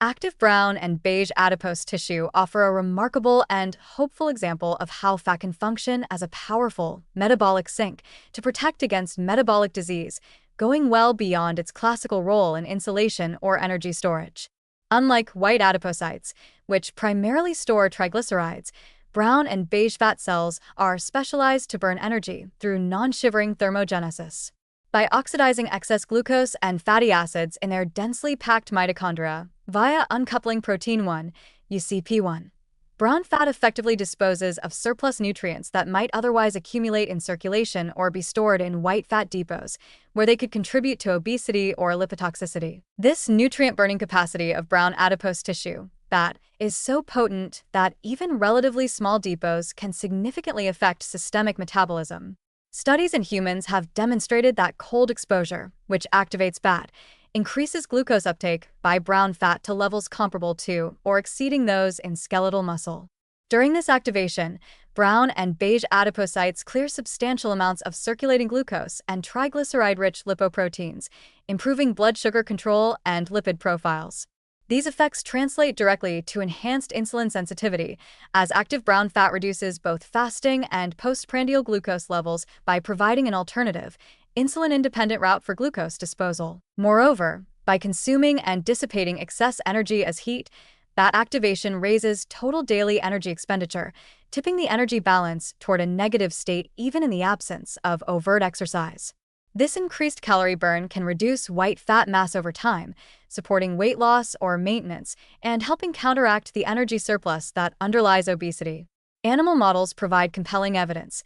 Active brown and beige adipose tissue offer a remarkable and hopeful example of how fat can function as a powerful metabolic sink to protect against metabolic disease, going well beyond its classical role in insulation or energy storage. Unlike white adipocytes, which primarily store triglycerides, brown and beige fat cells are specialized to burn energy through non-shivering thermogenesis. By oxidizing excess glucose and fatty acids in their densely packed mitochondria via uncoupling protein 1, UCP1, brown fat effectively disposes of surplus nutrients that might otherwise accumulate in circulation or be stored in white fat depots, where they could contribute to obesity or lipotoxicity. This nutrient-burning capacity of brown adipose tissue, fat, is so potent that even relatively small depots can significantly affect systemic metabolism. Studies in humans have demonstrated that cold exposure, which activates fat, increases glucose uptake by brown fat to levels comparable to or exceeding those in skeletal muscle. During this activation, brown and beige adipocytes clear substantial amounts of circulating glucose and triglyceride-rich lipoproteins, improving blood sugar control and lipid profiles. These effects translate directly to enhanced insulin sensitivity, as active brown fat reduces both fasting and postprandial glucose levels by providing an alternative, insulin-independent route for glucose disposal. Moreover, by consuming and dissipating excess energy as heat, fat activation raises total daily energy expenditure, tipping the energy balance toward a negative state even in the absence of overt exercise. This increased calorie burn can reduce white fat mass over time, supporting weight loss or maintenance and helping counteract the energy surplus that underlies obesity. Animal models provide compelling evidence.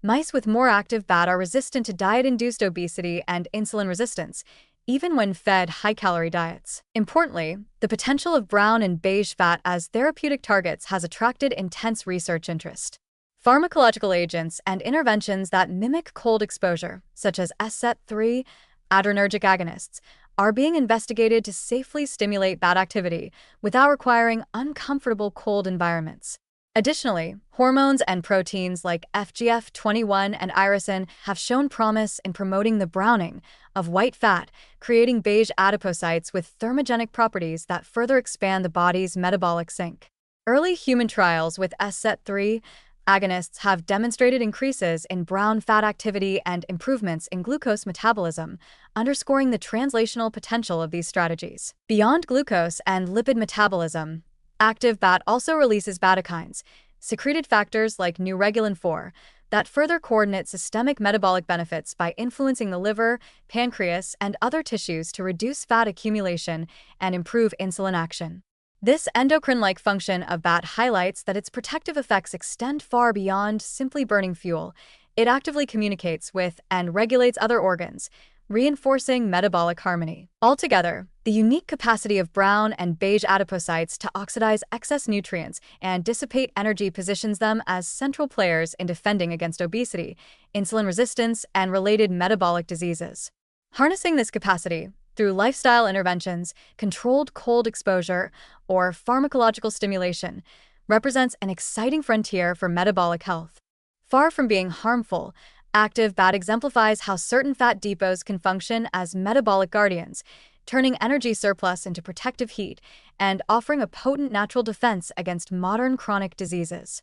Mice with more active fat are resistant to diet-induced obesity and insulin resistance, even when fed high-calorie diets. Importantly, the potential of brown and beige fat as therapeutic targets has attracted intense research interest. Pharmacological agents and interventions that mimic cold exposure, such as SET3 adrenergic agonists, are being investigated to safely stimulate fat activity without requiring uncomfortable cold environments. Additionally, hormones and proteins like FGF21 and irisin have shown promise in promoting the browning of white fat, creating beige adipocytes with thermogenic properties that further expand the body's metabolic sink. Early human trials with SET3 agonists have demonstrated increases in brown fat activity and improvements in glucose metabolism, underscoring the translational potential of these strategies. Beyond glucose and lipid metabolism, active fat also releases bradykines, secreted factors like neuregulin-4, that further coordinate systemic metabolic benefits by influencing the liver, pancreas, and other tissues to reduce fat accumulation and improve insulin action. This endocrine-like function of fat highlights that its protective effects extend far beyond simply burning fuel. It actively communicates with and regulates other organs, reinforcing metabolic harmony. Altogether, the unique capacity of brown and beige adipocytes to oxidize excess nutrients and dissipate energy positions them as central players in defending against obesity, insulin resistance, and related metabolic diseases. Harnessing this capacity through lifestyle interventions, controlled cold exposure, or pharmacological stimulation represents an exciting frontier for metabolic health. Far from being harmful, active fat exemplifies how certain fat depots can function as metabolic guardians, turning energy surplus into protective heat and offering a potent natural defense against modern chronic diseases.